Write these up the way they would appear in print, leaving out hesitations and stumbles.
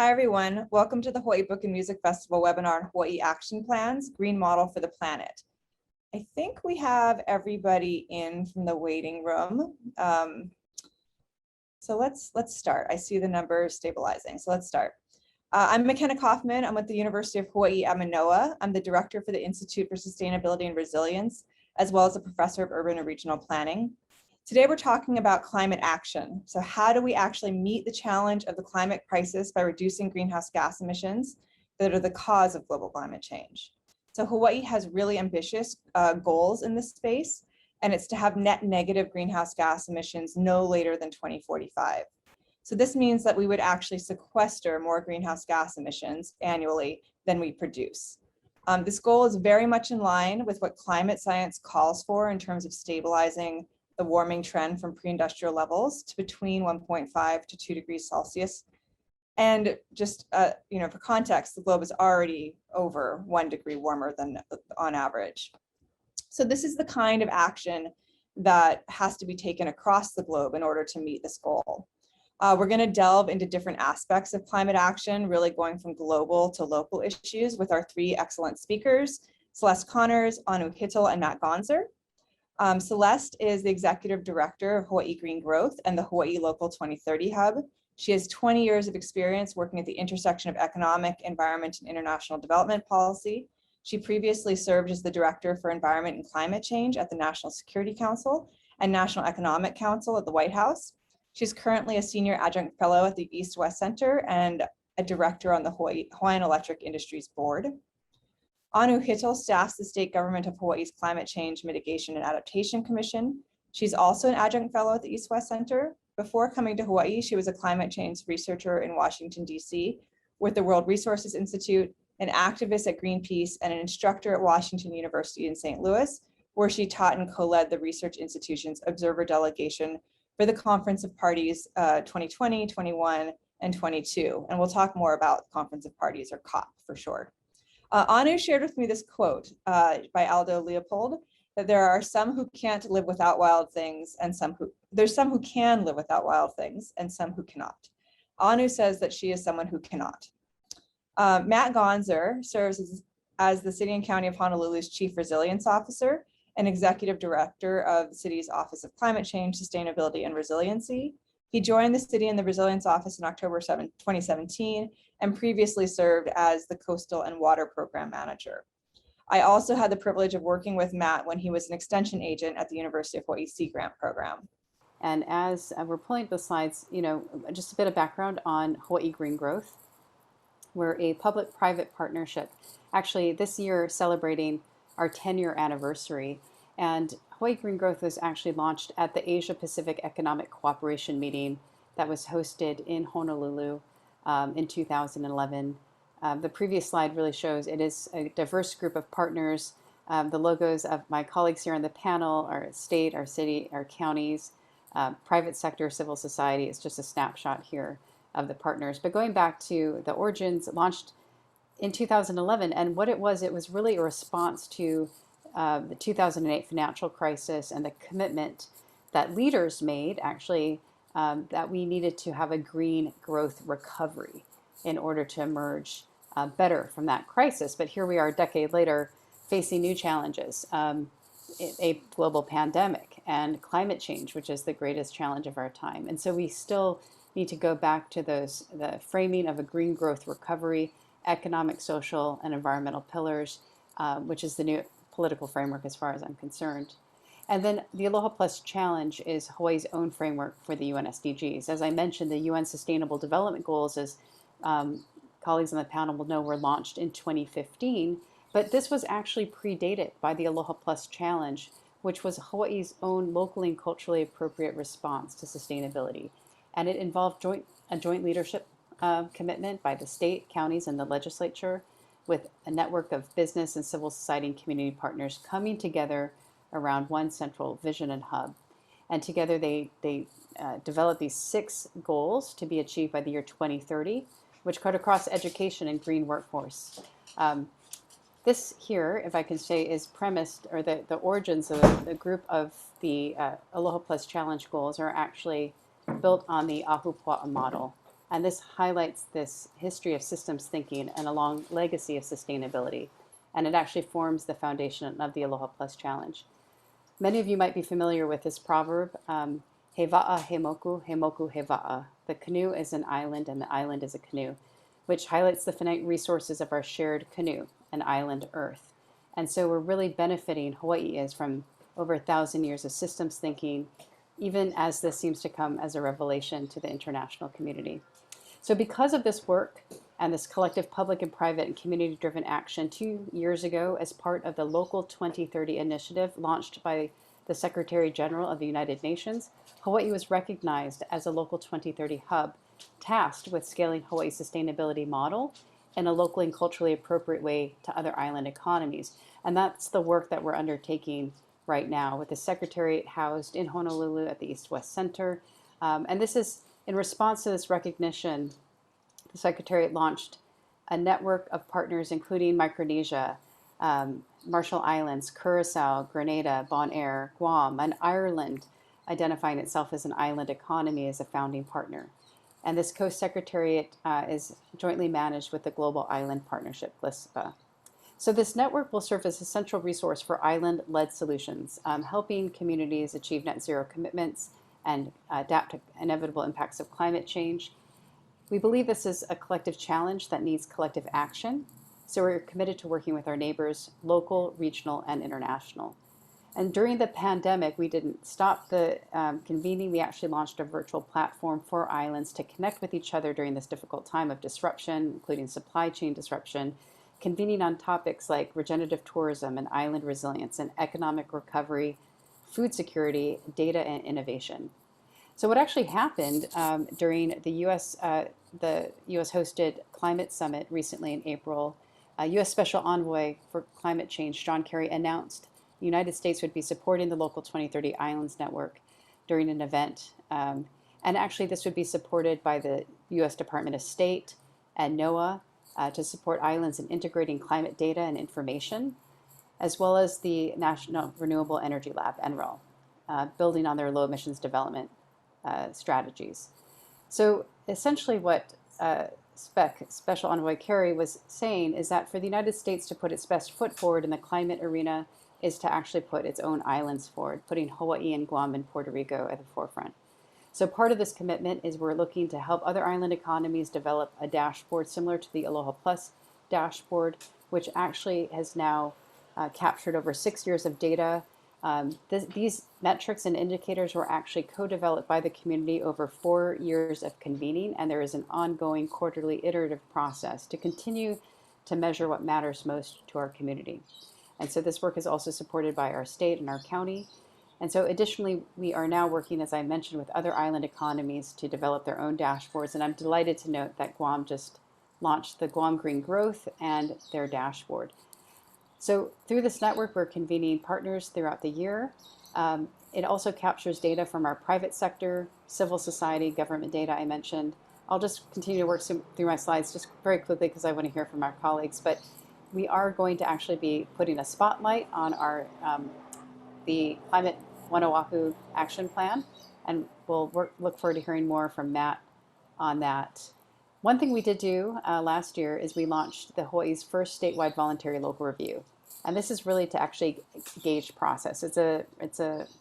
Hi, everyone. Welcome to the Hawaii Book and Music Festival webinar on Hawaii Action Plans, Green Model for the Planet. I think we have everybody in from the waiting room. So let's start. I see the numbers stabilizing, so let's start. I'm McKenna Kaufman. I'm with the University of Hawaii at Manoa. I'm the director for the Institute for Sustainability and Resilience, as well as a professor of urban and regional planning. Today, we're talking about climate action. So how do we actually meet the challenge of the climate crisis by reducing greenhouse gas emissions that are the cause of global climate change? So Hawaii has really ambitious goals in this space, and it's to have net negative greenhouse gas emissions no later than 2045. So this means that we would actually sequester more greenhouse gas emissions annually than we produce. This goal is very much in line with what climate science calls for in terms of stabilizing the warming trend from pre-industrial levels to between 1.5 to 2 degrees Celsius. And just, for context, the globe is already over 1 degree warmer than on average. So this is the kind of action that has to be taken across the globe in order to meet this goal. We're going to delve into different aspects of climate action, really going from global to local issues with our three excellent speakers, Celeste Connors, Anu Hittel, and Matt Gonser. Celeste is the executive director of Hawaii Green Growth and the Hawaii Local 2030 Hub. She has 20 years of experience working at the intersection of economic, environment, and international development policy. She previously served as the director for environment and climate change at the National Security Council and National Economic Council at the White House. She's currently a senior adjunct fellow at the East-West Center and a director on the Hawaiian Electric Industries Board. Anu Hittel staffs the state government of Hawaii's Climate Change, Mitigation, and Adaptation Commission. She's also an adjunct fellow at the East-West Center. Before coming to Hawaii, she was a climate change researcher in Washington, D.C. with the World Resources Institute, an activist at Greenpeace, and an instructor at Washington University in St. Louis, where she taught and co-led the research institution's observer delegation for the Conference of Parties 2020, 21, and 22. And we'll talk more about Conference of Parties, or COP for short. Anu shared with me this quote by Aldo Leopold, that there are some who can't live without wild things, and there's some who can live without wild things, and some who cannot. Anu says that she is someone who cannot. Matt Gonser serves as the City and County of Honolulu's Chief Resilience Officer and Executive Director of the city's Office of Climate Change, Sustainability, and Resiliency. He joined the city in the Resilience Office in October 2017 and previously served as the Coastal and Water Program Manager. I also had the privilege of working with Matt when he was an extension agent at the University of Hawaii Sea Grant Program. And as we're pulling up the slides, just a bit of background on Hawaii Green Growth. We're a public-private partnership, actually this year celebrating our 10-year anniversary. And Hawaii Green Growth was actually launched at the Asia Pacific Economic Cooperation meeting that was hosted in Honolulu in 2011. The previous slide really shows it is a diverse group of partners. The logos of my colleagues here on the panel, our state, our city, our counties, private sector, civil society. It's just a snapshot here of the partners. But going back to the origins, launched in 2011, and what it was really a response to the 2008 financial crisis and the commitment that leaders made, actually, that we needed to have a green growth recovery in order to emerge better from that crisis. But here we are a decade later facing new challenges, a global pandemic and climate change, which is the greatest challenge of our time. And so we still need to go back to the framing of a green growth recovery, economic, social, and environmental pillars, which is the new political framework as far as I'm concerned. And then the Aloha Plus Challenge is Hawaii's own framework for the UN SDGs. As I mentioned, the UN Sustainable Development Goals, as colleagues on the panel will know, were launched in 2015, but this was actually predated by the Aloha Plus Challenge, which was Hawaii's own locally and culturally appropriate response to sustainability. And it involved a joint leadership commitment by the state, counties, and the legislature, with a network of business and civil society and community partners coming together around one central vision and hub. And together they developed these 6 goals to be achieved by the year 2030, which cut across education and green workforce. This here, if I can say, is premised, or the origins of the group of the Aloha Plus Challenge goals are actually built on the Ahupua'a model. And this highlights this history of systems thinking and a long legacy of sustainability. And it actually forms the foundation of the Aloha Plus Challenge. Many of you might be familiar with this proverb, he wa'a he moku, he moku he wa'a. The canoe is an island and the island is a canoe, which highlights the finite resources of our shared canoe, an island Earth. And so we're really benefiting, Hawaii is, from over 1,000 years of systems thinking, even as this seems to come as a revelation to the international community. So because of this work and this collective public and private and community-driven action 2 years ago as part of the Local 2030 initiative launched by the Secretary General of the United Nations, Hawaii was recognized as a Local 2030 hub tasked with scaling Hawaii's sustainability model in a locally and culturally appropriate way to other island economies. And that's the work that we're undertaking right now with the Secretariat housed in Honolulu at the East-West Center. And this is in response to this recognition, the Secretariat launched a network of partners, including Micronesia, Marshall Islands, Curacao, Grenada, Bonaire, Guam, and Ireland, identifying itself as an island economy as a founding partner. And this co-secretariat is jointly managed with the Global Island Partnership, GLISPA. So this network will serve as a central resource for island-led solutions, helping communities achieve net zero commitments and adapt to inevitable impacts of climate change. We believe this is a collective challenge that needs collective action, so we're committed to working with our neighbors, local, regional, and international. And during the pandemic, we didn't stop the convening. We actually launched a virtual platform for islands to connect with each other during this difficult time of disruption, including supply chain disruption, convening on topics like regenerative tourism and island resilience and economic recovery, food security, data, and innovation. So what actually happened during the U.S. hosted climate summit recently in April, U.S. Special Envoy for Climate Change, John Kerry, announced the United States would be supporting the Local 2030 Islands Network during an event. And actually this would be supported by the U.S. Department of State and NOAA to support islands in integrating climate data and information, as well as the National Renewable Energy Lab, NREL, building on their low emissions development strategies. So essentially what Special Envoy Kerry was saying is that for the United States to put its best foot forward in the climate arena is to actually put its own islands forward, putting Hawaii and Guam and Puerto Rico at the forefront. So part of this commitment is we're looking to help other island economies develop a dashboard similar to the Aloha Plus dashboard, which actually has now captured over 6 years of data. These metrics and indicators were actually co-developed by the community over 4 years of convening, and there is an ongoing quarterly iterative process to continue to measure what matters most to our community. And so this work is also supported by our state and our county. And so additionally, we are now working, as I mentioned, with other island economies to develop their own dashboards. And I'm delighted to note that Guam just launched the Guam Green Growth and their dashboard. So through this network, we're convening partners throughout the year. It also captures data from our private sector, civil society, government data I mentioned. I'll just continue to work through my slides just very quickly because I want to hear from our colleagues. But we are going to actually be putting a spotlight on our the Climate One Oahu Action Plan, and we'll look forward to hearing more from Matt on that. One thing we did do last year is we launched the Hawaii's first statewide voluntary local review. And this is really to actually gauge process. It's a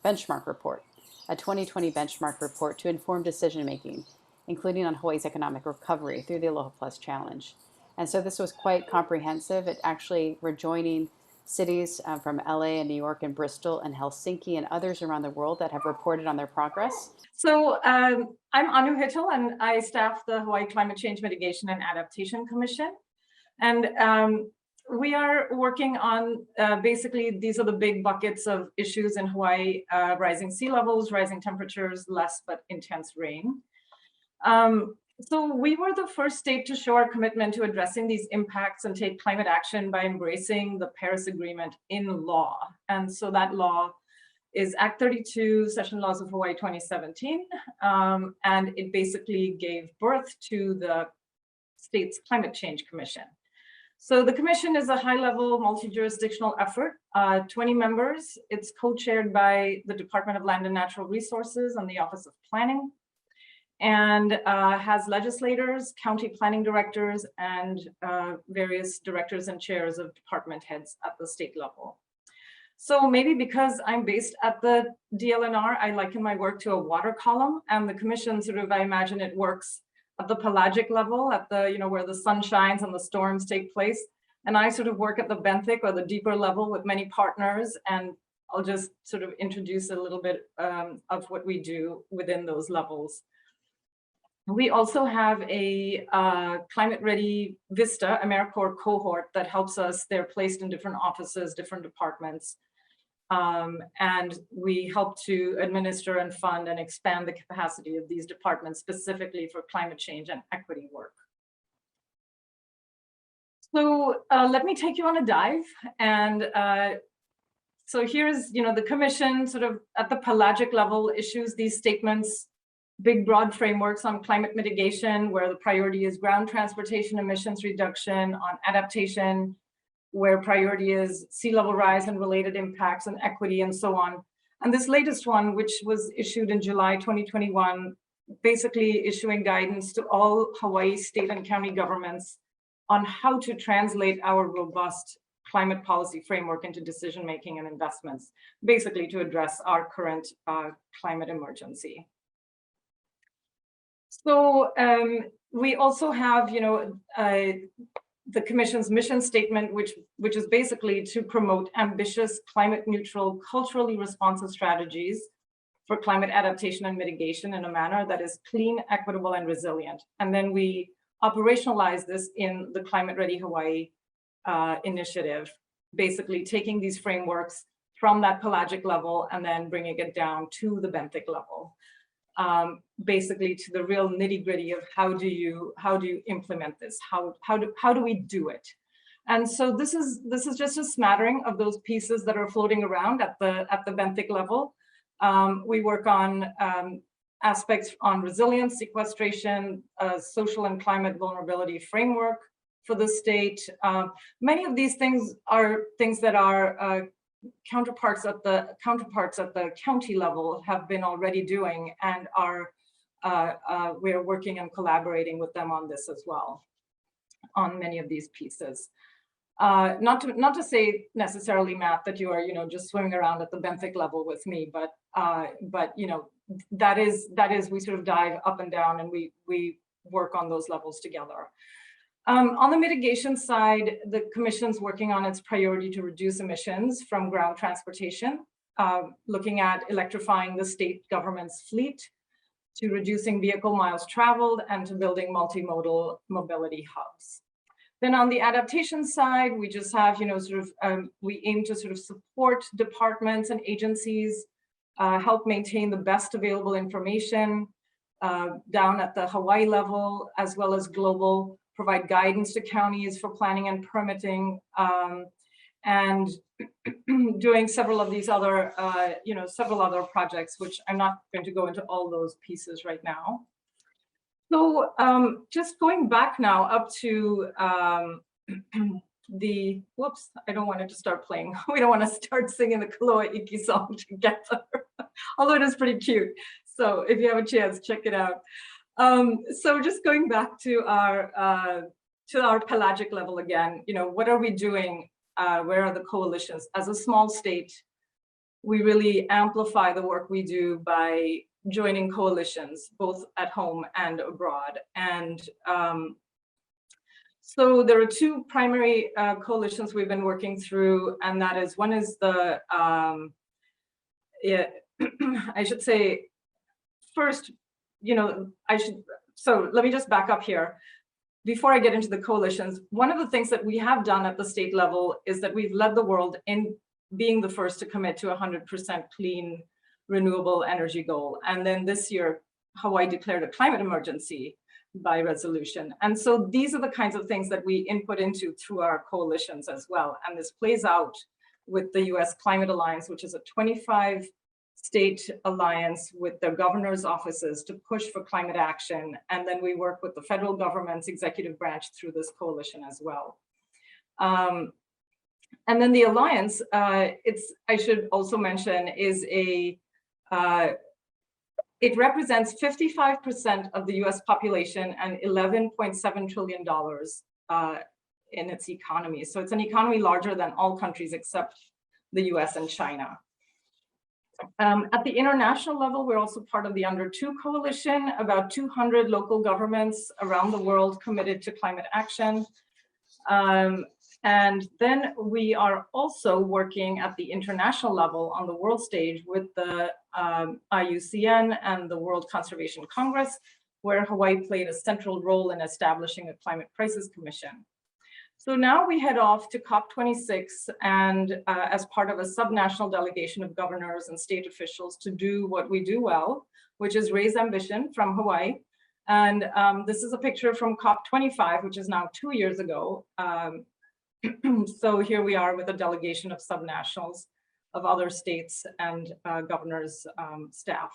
benchmark report, a 2020 benchmark report to inform decision making, including on Hawaii's economic recovery through the Aloha Plus Challenge. And so this was quite comprehensive. It actually, we're joining cities from LA and New York and Bristol and Helsinki and others around the world that have reported on their progress. So I'm Anu Hitchell, and I staff the Hawaii Climate Change Mitigation and Adaptation Commission. And we are working on basically, these are the big buckets of issues in Hawaii: rising sea levels, rising temperatures, less but intense rain. So we were the first state to show our commitment to addressing these impacts and take climate action by embracing the Paris Agreement in law. And so that law is Act 32, Session Laws of Hawaii 2017. And it basically gave birth to the state's Climate Change Commission. So the commission is a high-level multi-jurisdictional effort, 20 members. It's co-chaired by the Department of Land and Natural Resources and the Office of Planning. and has legislators, county planning directors, and various directors and chairs of department heads at the state level. So maybe because I'm based at the DLNR, I liken my work to a water column, and the commission sort of, I imagine it works at the pelagic level, at the, where the sun shines and the storms take place. And I sort of work at the benthic, or the deeper level, with many partners. And I'll just sort of introduce a little bit of what we do within those levels. We also have a Climate Ready Vista AmeriCorps cohort that helps us. They're placed in different offices, different departments. And we help to administer and fund and expand the capacity of these departments specifically for climate change and equity work. So let me take you on a dive. And so here's, the commission sort of at the pelagic level issues these statements, big broad frameworks on climate mitigation, where the priority is ground transportation emissions reduction, on adaptation, where priority is sea level rise and related impacts and equity and so on. And this latest one, which was issued in July 2021, basically issuing guidance to all Hawaii state and county governments on how to translate our robust climate policy framework into decision-making and investments, basically to address our current climate emergency. So we also have, the Commission's mission statement, which is basically to promote ambitious, climate neutral, culturally responsive strategies for climate adaptation and mitigation in a manner that is clean, equitable, and resilient. And then we operationalize this in the Climate Ready Hawaii initiative, basically taking these frameworks from that pelagic level and then bringing it down to the benthic level. Basically to the real nitty-gritty of how do you implement this? How do we do it? And so this is just a smattering of those pieces that are floating around at the benthic level. We work on aspects on resilience, sequestration, social and climate vulnerability framework for the state. Many of these things are things that our counterparts at the county level have been already doing, and we're working and collaborating with them on this as well, on many of these pieces. Not to say necessarily, Matt, that you are just swimming around at the benthic level with me, but that is we sort of dive up and down, and we work on those levels together. On the mitigation side, the Commission's working on its priority to reduce emissions from ground transportation, looking at electrifying the state government's fleet, to reducing vehicle miles traveled, and to building multimodal mobility hubs. Then on the adaptation side, we just have, we aim to sort of support departments and agencies, help maintain the best available information down at the Hawaii level, as well as global, provide guidance to counties for planning and permitting, and doing several of these other, several other projects, which I'm not going to go into all those pieces right now. So just going back now up to whoops, I don't want it to start playing. We don't want to start singing the Kaloa Iki song together, although it is pretty cute. So if you have a chance, check it out. So just going back to our pelagic level again, what are we doing? Where are the coalitions? As a small state, we really amplify the work we do by joining coalitions, both at home and abroad. And so there are two primary coalitions we've been working through, and that is, one is the, I should say, first, so let me just back up here. Before I get into the coalitions, one of the things that we have done at the state level is that we've led the world in being the first to commit to 100% clean, renewable energy goal. And then this year, Hawaii declared a climate emergency by resolution. And so these are the kinds of things that we input into through our coalitions as well. And this plays out with the US Climate Alliance, which is a 25-state alliance with the governor's offices to push for climate action. And then we work with the federal government's executive branch through this coalition as well. And then the alliance, I should also mention, is a it represents 55% of the US population and $11.7 trillion in its economy. So it's an economy larger than all countries except the US and China. At the international level, we're also part of the Under 2 Coalition, about 200 local governments around the world committed to climate action. And then we are also working at the international level on the world stage with the IUCN and the World Conservation Congress, where Hawaii played a central role in establishing a climate crisis commission. So now we head off to COP26 and as part of a subnational delegation of governors and state officials to do what we do well, which is raise ambition from Hawaii. And this is a picture from COP25, which is now 2 years ago. So here we are with a delegation of subnationals of other states and governors' staff.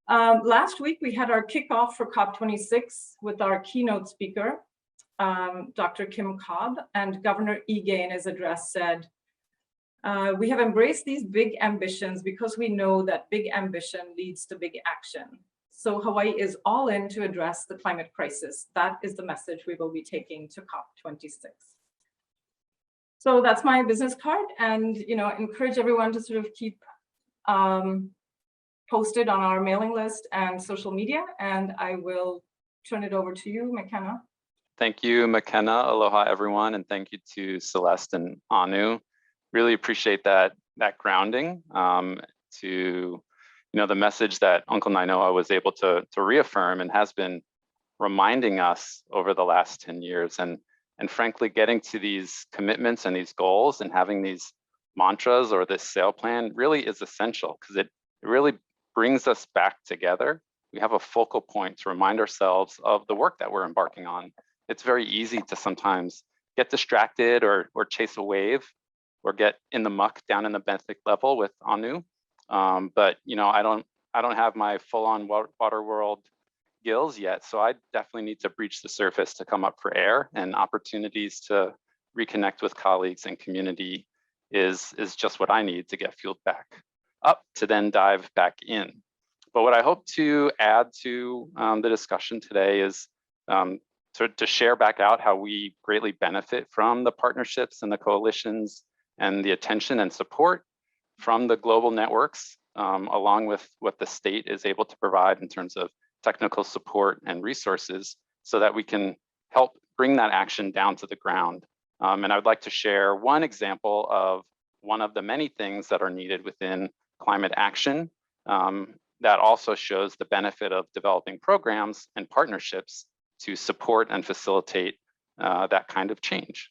Last week, we had our kickoff for COP26 with our keynote speaker, Dr. Kim Cobb, and Governor Ige in his address said, we have embraced these big ambitions because we know that big ambition leads to big action. So Hawaii is all in to address the climate crisis. That is the message we will be taking to COP26. So that's my business card, and encourage everyone to sort of keep posted on our mailing list and social media, and I will turn it over to you, McKenna. Thank you, McKenna. Aloha, everyone, and thank you to Celeste and Anu. Really appreciate that grounding to the message that Uncle Nainoa was able to reaffirm and has been reminding us over the last 10 years. And frankly, getting to these commitments and these goals and having these mantras or this sail plan really is essential because it really brings us back together. We have a focal point to remind ourselves of the work that we're embarking on. It's very easy to sometimes get distracted or chase a wave or get in the muck down in the benthic level with Anu. But I don't have my full-on water world gills yet, so I definitely need to breach the surface to come up for air, and opportunities to reconnect with colleagues and community is just what I need to get fueled back up to then dive back in. But what I hope to add to the discussion today is to share back out how we greatly benefit from the partnerships and the coalitions and the attention and support from the global networks, along with what the state is able to provide in terms of technical support and resources so that we can help bring that action down to the ground. And I would like to share one example of one of the many things that are needed within climate action that also shows the benefit of developing programs and partnerships to support and facilitate that kind of change.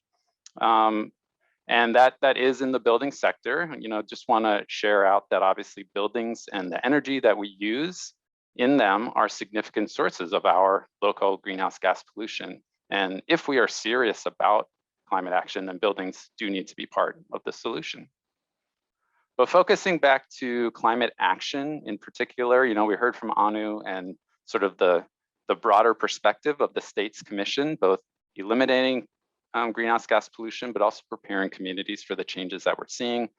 And that is in the building sector. Just want to share out that obviously buildings and the energy that we use in them are significant sources of our local greenhouse gas pollution. And if we are serious about climate action, then buildings do need to be part of the solution. But focusing back to climate action in particular, we heard from Anu and sort of the broader perspective of the state's commission, both eliminating greenhouse gas pollution, but also preparing communities for the changes that we're seeing.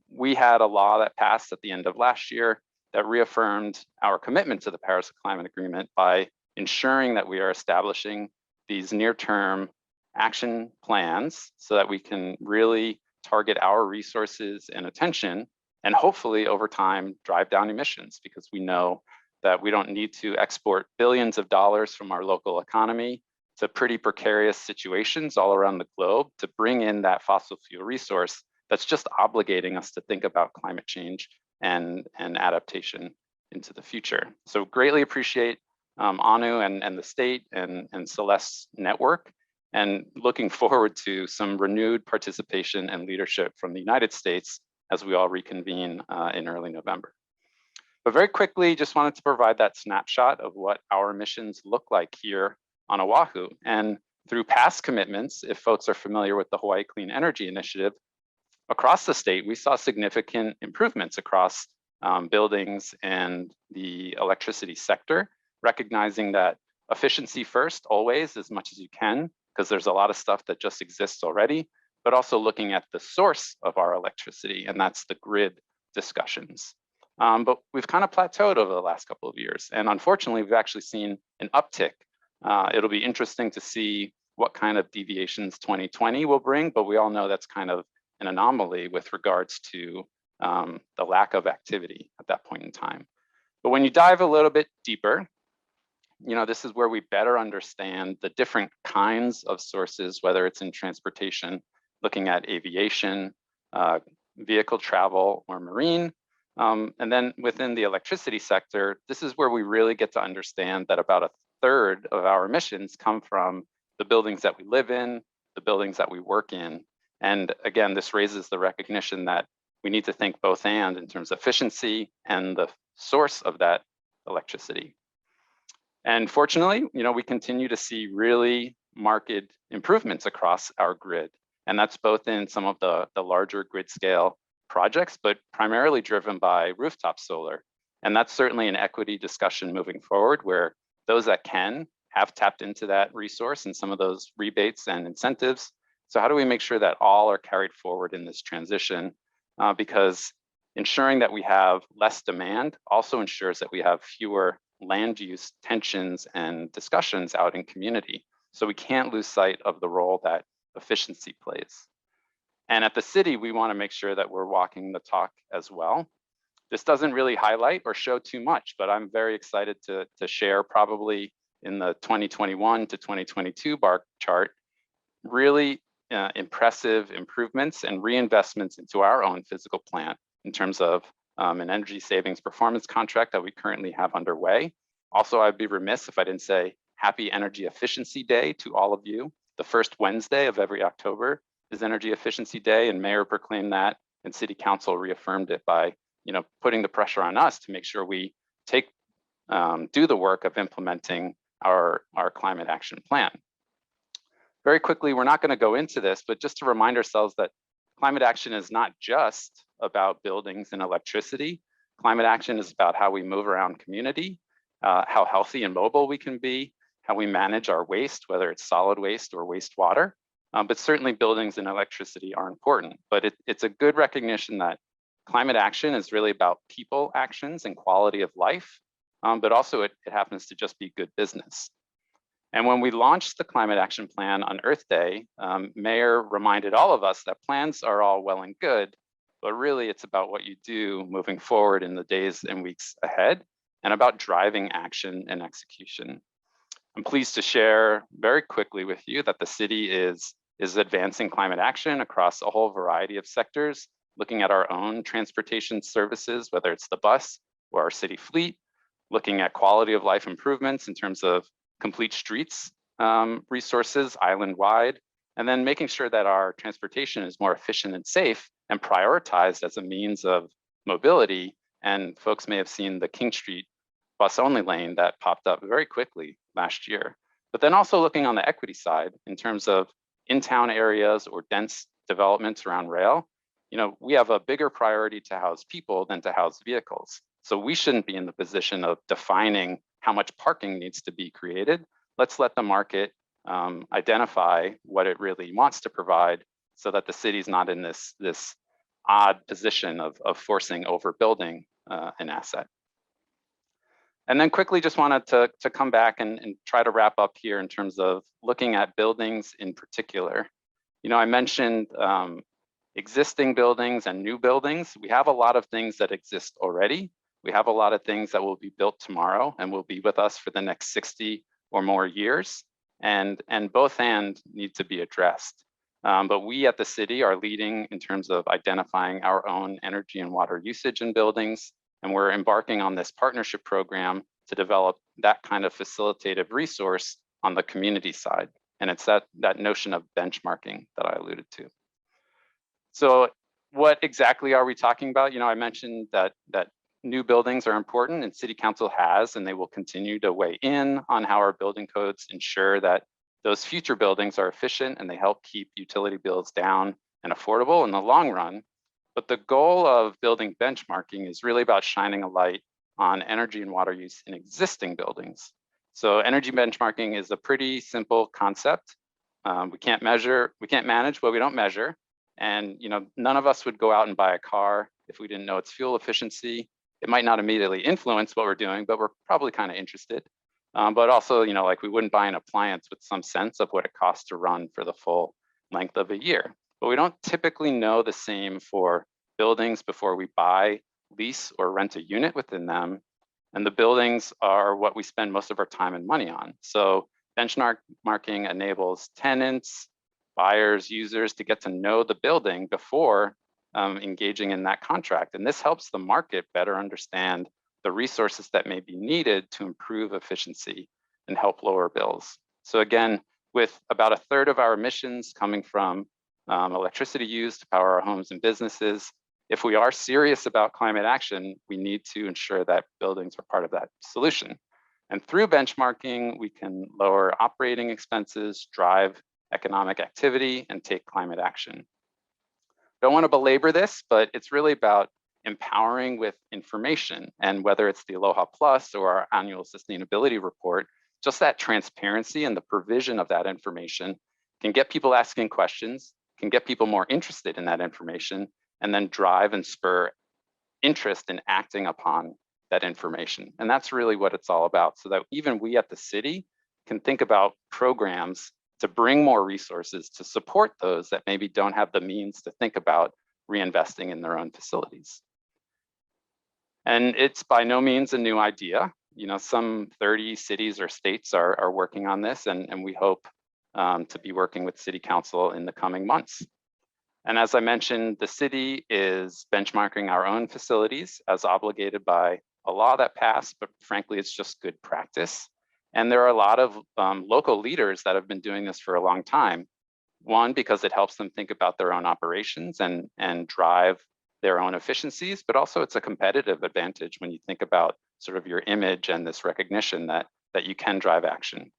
We had a law that passed at the end of last year that reaffirmed our commitment to the Paris Climate Agreement by ensuring that we are establishing these near-term action plans so that we can really target our resources and attention, and hopefully over time drive down emissions, because we know that we don't need to export billions of dollars from our local economy to pretty precarious situations all around the globe to bring in that fossil fuel resource that's just obligating us to think about climate change and adaptation into the future. So greatly appreciate Anu and the state and Celeste's network, and looking forward to some renewed participation and leadership from the United States as we all reconvene in early November. But very quickly, just wanted to provide that snapshot of what our emissions look like here on Oahu. And through past commitments, if folks are familiar with the Hawaii Clean Energy Initiative, across the state, we saw significant improvements across buildings and the electricity sector, recognizing that efficiency first, always, as much as you can, because there's a lot of stuff that just exists already, but also looking at the source of our electricity, and that's the grid discussions. But we've kind of plateaued over the last couple of years. And unfortunately, we've actually seen an uptick. It'll be interesting to see what kind of deviations 2020 will bring, but we all know that's kind of an anomaly with regards to the lack of activity at that point in time. But when you dive a little bit deeper, this is where we better understand the different kinds of sources, whether it's in transportation, looking at aviation, vehicle travel, or marine. And then within the electricity sector, this is where we really get to understand that about a third of our emissions come from the buildings that we live in, the buildings that we work in. And again, this raises the recognition that we need to think both and in terms of efficiency and the source of that electricity. And fortunately, we continue to see really marked improvements across our grid. And that's both in some of the larger grid scale projects, but primarily driven by rooftop solar. And that's certainly an equity discussion moving forward, where those that can have tapped into that resource and some of those rebates and incentives. So how do we make sure that all are carried forward in this transition? Because ensuring that we have less demand also ensures that we have fewer land use tensions and discussions out in community. So we can't lose sight of the role that efficiency plays. And at the city, we want to make sure that we're walking the talk as well. This doesn't really highlight or show too much, but I'm very excited to share, probably in the 2021 to 2022 bar chart, really impressive improvements and reinvestments into our own physical plant in terms of an energy savings performance contract that we currently have underway. Also, I'd be remiss if I didn't say Happy Energy Efficiency Day to all of you. The first Wednesday of every October is Energy Efficiency Day, and Mayor proclaimed that, and City Council reaffirmed it by putting the pressure on us to make sure we do the work of implementing our climate action plan. Very quickly, we're not going to go into this, but just to remind ourselves that climate action is not just about buildings and electricity. Climate action is about how we move around community, how healthy and mobile we can be, how we manage our waste, whether it's solid waste or wastewater. But certainly buildings and electricity are important. But it's a good recognition that climate action is really about people actions and quality of life, but also it happens to just be good business. And when we launched the Climate Action Plan on Earth Day, Mayor reminded all of us that plans are all well and good, but really it's about what you do moving forward in the days and weeks ahead, and about driving action and execution. I'm pleased to share very quickly with you that the city is advancing climate action across a whole variety of sectors, looking at our own transportation services, whether it's the bus or our city fleet, looking at quality of life improvements in terms of complete streets resources island-wide, and then making sure that our transportation is more efficient and safe and prioritized as a means of mobility. And folks may have seen the King Street bus-only lane that popped up very quickly last year. But then also looking on the equity side in terms of in-town areas or dense developments around rail, we have a bigger priority to house people than to house vehicles. So we shouldn't be in the position of defining how much parking needs to be created. Let's let the market identify what it really wants to provide so that the city's not in this odd position of forcing overbuilding an asset. And then quickly just wanted to come back and try to wrap up here in terms of looking at buildings in particular. I mentioned existing buildings and new buildings. We have a lot of things that exist already. We have a lot of things that will be built tomorrow and will be with us for the next 60 or more years. And both and need to be addressed. But we at the city are leading in terms of identifying our own energy and water usage in buildings. And we're embarking on this partnership program to develop that kind of facilitative resource on the community side. And it's that notion of benchmarking that I alluded to. So what exactly are we talking about? I mentioned that new buildings are important, and City Council has, and they will continue to weigh in on how our building codes ensure that those future buildings are efficient and they help keep utility bills down and affordable in the long run. But the goal of building benchmarking is really about shining a light on energy and water use in existing buildings. So energy benchmarking is a pretty simple concept. We can't manage what we don't measure. And none of us would go out and buy a car if we didn't know its fuel efficiency. It might not immediately influence what we're doing, but we're probably kind of interested. But also, like we wouldn't buy an appliance with some sense of what it costs to run for the full length of a year. But we don't typically know the same for buildings before we buy, lease, or rent a unit within them. And the buildings are what we spend most of our time and money on. So benchmarking enables tenants, buyers, users to get to know the building before engaging in that contract. And this helps the market better understand the resources that may be needed to improve efficiency and help lower bills. So again, with about a third of our emissions coming from electricity used to power our homes and businesses, if we are serious about climate action, we need to ensure that buildings are part of that solution. And through benchmarking, we can lower operating expenses, drive economic activity, and take climate action. Don't want to belabor this, but it's really about empowering with information. And whether it's the Aloha Plus or our annual sustainability report, just that transparency and the provision of that information can get people asking questions, can get people more interested in that information, and then drive and spur interest in acting upon that information. And that's really what it's all about, so that even we at the city can think about programs to bring more resources to support those that maybe don't have the means to think about reinvesting in their own facilities. And it's by no means a new idea. Some 30 cities or states are working on this, and we hope to be working with City Council in the coming months. And as I mentioned, the city is benchmarking our own facilities as obligated by a law that passed, but frankly, it's just good practice. And there are a lot of local leaders that have been doing this for a long time. One, because it helps them think about their own operations and drive their own efficiencies, but also it's a competitive advantage when you think about sort of your image and this recognition that you can drive action.